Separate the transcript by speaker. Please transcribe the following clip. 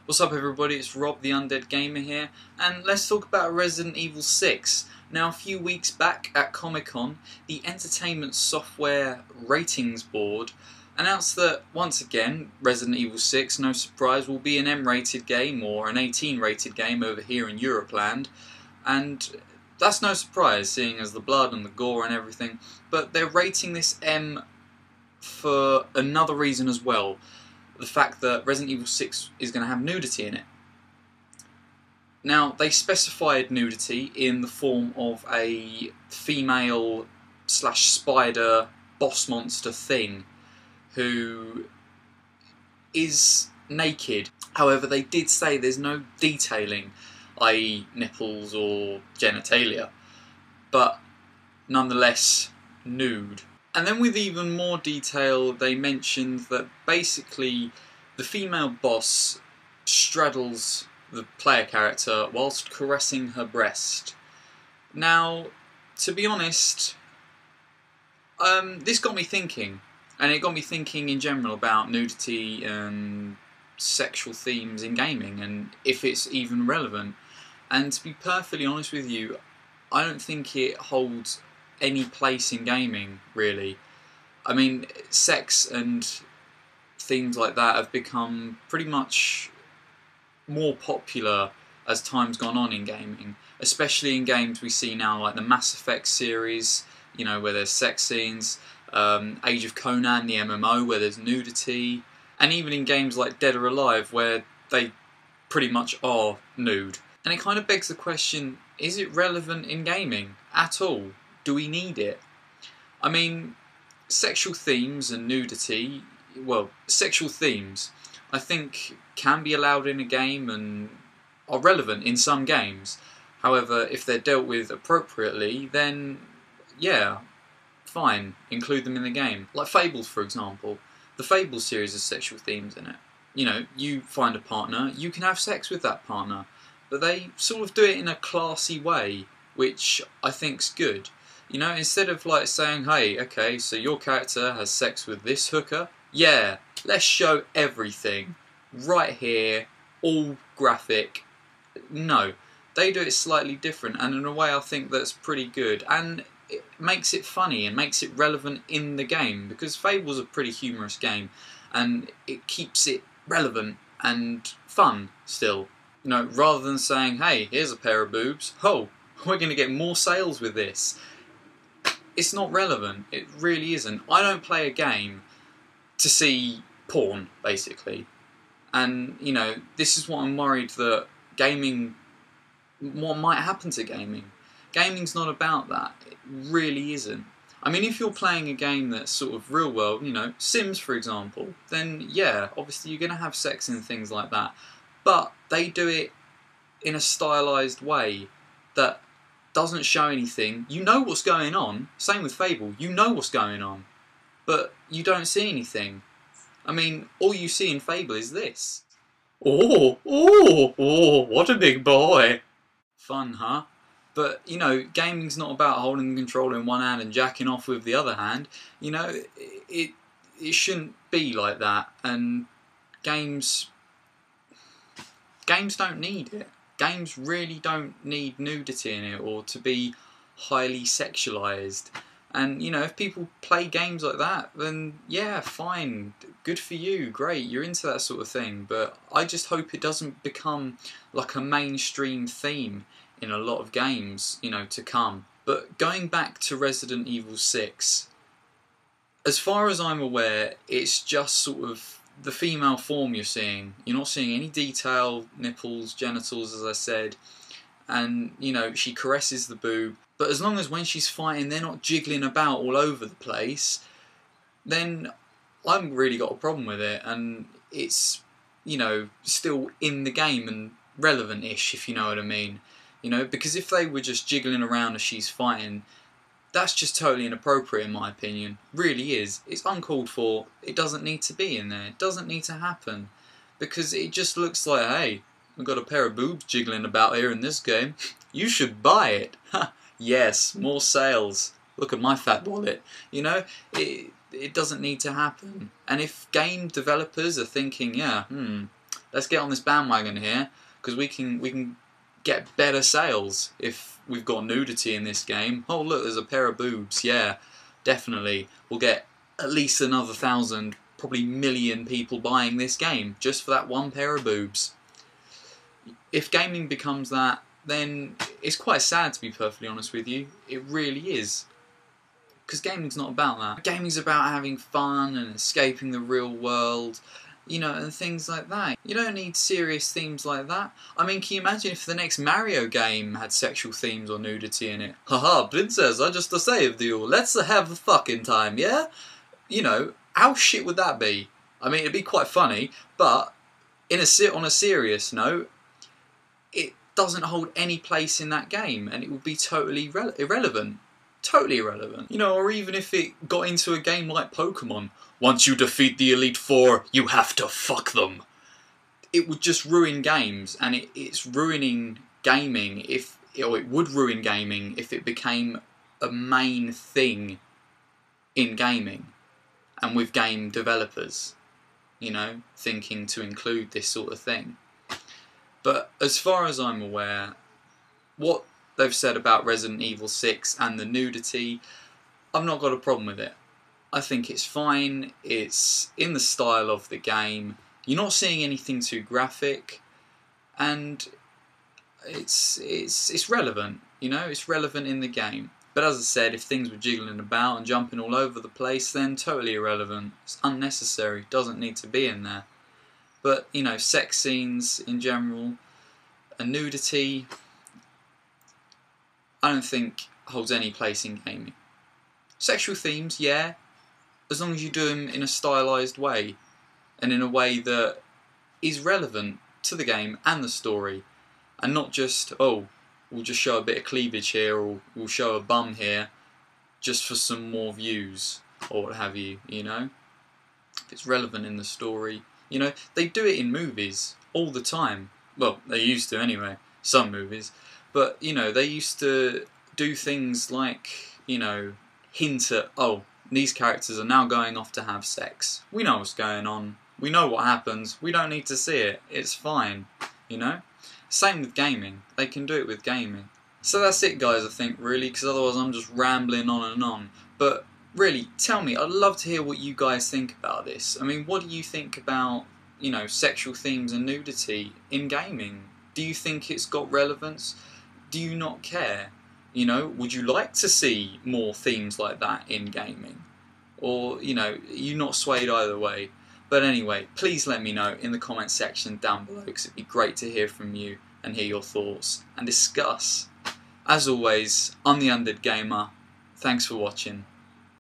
Speaker 1: What's up everybody, it's Rob the Undead Gamer here, and let's talk about Resident Evil 6. Now a few weeks back at Comic-Con, the Entertainment Software Ratings Board announced that, once again, Resident Evil 6, no surprise, will be an M-rated game, or an 18-rated game over here in Europe land, and that's no surprise, seeing as the blood and the gore and everything, but they're rating this M for another reason as well. The fact that Resident Evil 6 is going to have nudity in it. Now, they specified nudity in the form of a female / spider boss monster thing who is naked. However, they did say there's no detailing, i.e. nipples or genitalia, but nonetheless nude. And then with even more detail, they mentioned that basically the female boss straddles the player character whilst caressing her breast. Now, to be honest, this got me thinking, and it got me thinking in general about nudity and sexual themes in gaming, and if it's even relevant. And to be perfectly honest with you, I don't think it holds any place in gaming, really. I mean, sex and things like that have become pretty much more popular as time's gone on in gaming, especially in games we see now like the Mass Effect series, you know, where there's sex scenes, Age of Conan, the MMO, where there's nudity, and even in games like Dead or Alive, where they pretty much are nude. And it kind of begs the question, is it relevant in gaming at all? Do we need it? I mean, sexual themes and nudity, well, sexual themes, I think can be allowed in a game and are relevant in some games. However, if they're dealt with appropriately, then yeah, fine, include them in the game. Like Fables, for example. The Fables series has sexual themes in it. You know, you find a partner, you can have sex with that partner, but they sort of do it in a classy way, which I think's good. You know, instead of like saying, hey, okay, so your character has sex with this hooker, yeah, let's show everything, right here, all graphic. No, they do it slightly different, and in a way I think that's pretty good, and it makes it funny and makes it relevant in the game, because Fable's a pretty humorous game, and it keeps it relevant and fun still. You know, rather than saying, hey, here's a pair of boobs, oh, we're going to get more sales with this. It's not relevant, it really isn't. I don't play a game to see porn, basically. And, you know, this is what I'm worried that gaming, what might happen to gaming. Gaming's not about that, it really isn't. I mean, if you're playing a game that's sort of real world, you know, Sims for example, then yeah, obviously you're going to have sex and things like that. But they do it in a stylised way that doesn't show anything. You know what's going on. Same with Fable. You know what's going on, but you don't see anything. I mean, all you see in Fable is this. Oh, what a big boy. Fun, huh? But, you know, gaming's not about holding the controller in one hand and jacking off with the other hand. You know, it shouldn't be like that. And games don't need it. Games really don't need nudity in it or to be highly sexualized. And, you know, if people play games like that, then yeah, fine, good for you, great, you're into that sort of thing. But I just hope it doesn't become like a mainstream theme in a lot of games, you know, to come. But going back to Resident Evil 6, as far as I'm aware, it's just sort of the female form you're seeing. You're not seeing any detail, nipples, genitals, as I said, and, you know, she caresses the boob, but as long as when she's fighting they're not jiggling about all over the place, then I haven't really got a problem with it, and it's, you know, still in the game and relevant-ish, if you know what I mean. You know, because if they were just jiggling around as she's fighting, that's just totally inappropriate in my opinion. Really is. It's uncalled for. It doesn't need to be in there. It doesn't need to happen. Because it just looks like, hey, we've got a pair of boobs jiggling about here in this game. You should buy it. Yes, more sales. Look at my fat wallet. You know, it doesn't need to happen. And if game developers are thinking, yeah, let's get on this bandwagon here, because we can get better sales if we've got nudity in this game. Oh look, there's a pair of boobs. Yeah, definitely. We'll get at least another 1,000, probably million people buying this game just for that one pair of boobs. If gaming becomes that, then it's quite sad, to be perfectly honest with you. It really is. Because gaming's not about that. Gaming's about having fun and escaping the real world, you know, and things like that. You don't need serious themes like that. I mean, can you imagine if the next Mario game had sexual themes or nudity in it? Haha, princess, I just saved you. Let's have a fucking time, yeah? You know, how shit would that be? I mean, it'd be quite funny, but on a serious note, it doesn't hold any place in that game, and it would be totally irrelevant. Totally irrelevant. You know, or even if it got into a game like Pokemon. Once you defeat the Elite Four, you have to fuck them. It would just ruin games, and it's ruining gaming or it would ruin gaming if it became a main thing in gaming. And with game developers, you know, thinking to include this sort of thing. But as far as I'm aware, what they've said about Resident Evil 6 and the nudity, I've not got a problem with it. I think it's fine, it's in the style of the game, you're not seeing anything too graphic, and it's relevant, you know, it's relevant in the game. But as I said, if things were jiggling about and jumping all over the place, then totally irrelevant. It's unnecessary, doesn't need to be in there. But, you know, sex scenes in general, and nudity, I don't think holds any place in gaming. Sexual themes, yeah, as long as you do them in a stylised way, and in a way that is relevant to the game and the story, and not just, oh, we'll just show a bit of cleavage here, or we'll show a bum here, just for some more views, or what have you, you know? If it's relevant in the story, you know, they do it in movies all the time. Well, they used to anyway, some movies. But, you know, they used to do things like, you know, hint at, oh, these characters are now going off to have sex. We know what's going on. We know what happens. We don't need to see it. It's fine, you know? Same with gaming. They can do it with gaming. So that's it, guys, I think, really, because otherwise I'm just rambling on and on. But really, tell me, I'd love to hear what you guys think about this. I mean, what do you think about, you know, sexual themes and nudity in gaming? Do you think it's got relevance? Do you not care? You know, would you like to see more themes like that in gaming? Or, you know, are you not swayed either way? But anyway, please let me know in the comment section down below, because it'd be great to hear from you and hear your thoughts and discuss. As always, I'm TheUndeadGamr. Thanks for watching.